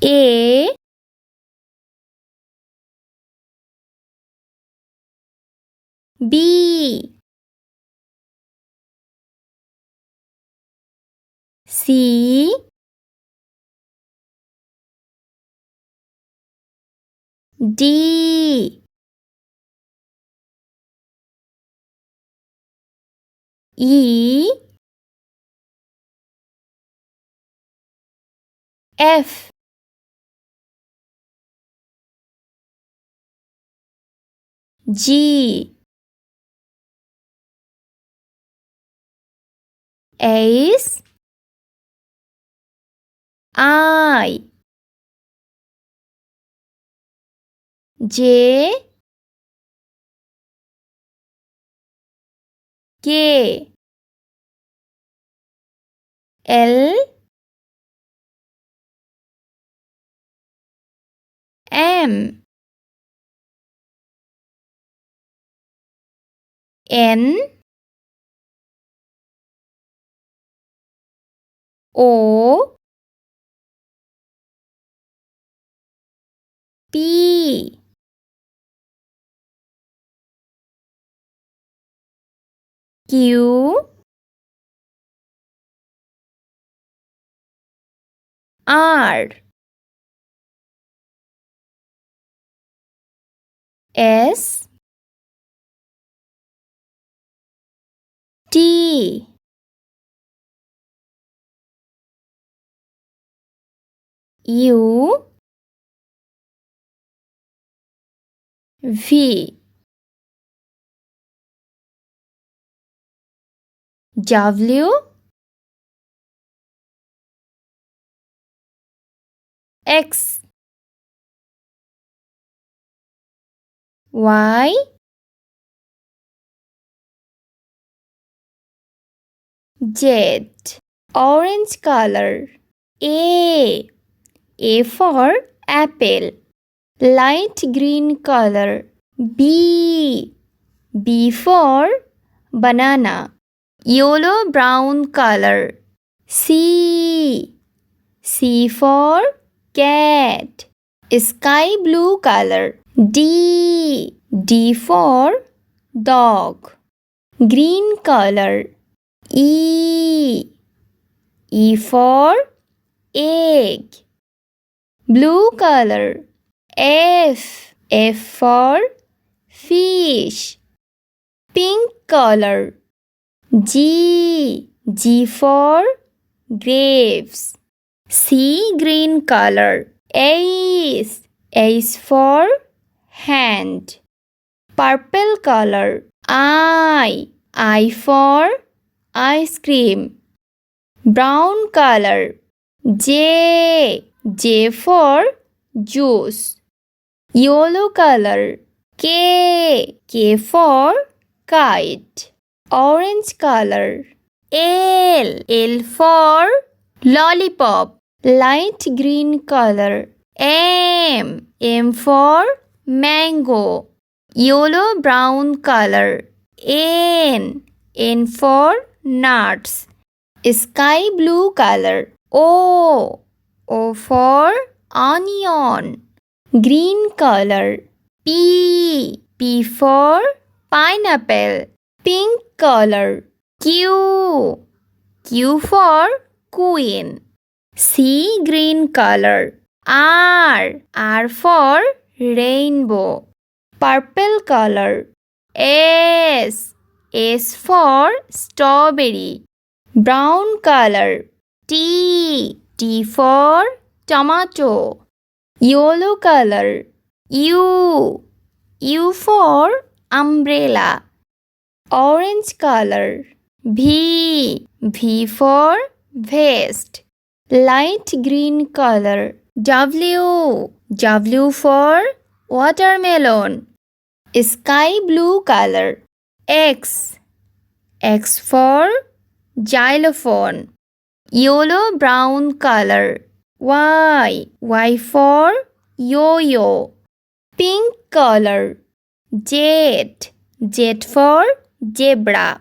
A B C D E F G H I J K L M N O P Q R S T U V W X Y Z. Orange color. A for apple. Light green color. B for banana. Yellow brown color. C for cat. Sky blue color. D for dog. Green color. E for egg. Blue color. F for fish. Pink color. G for grapes. C green color. H for hand. Purple color. I for ice cream. Brown color. J for juice. Yellow color. K for kite. Orange color. L for lollipop. Light green color. M for mango. Yellow brown color. N for nuts. Sky blue color. O for onion. Green color. P for pineapple. Pink color. Q for queen. C green color. R for rainbow. Purple color. S for strawberry. Brown color. T for tomato. Yellow color. U for umbrella. Orange color. V for vest. Light green color. W for watermelon. Sky blue color. X for xylophone. Yellow brown color. Y for yo-yo. Pink color. Z for zebra.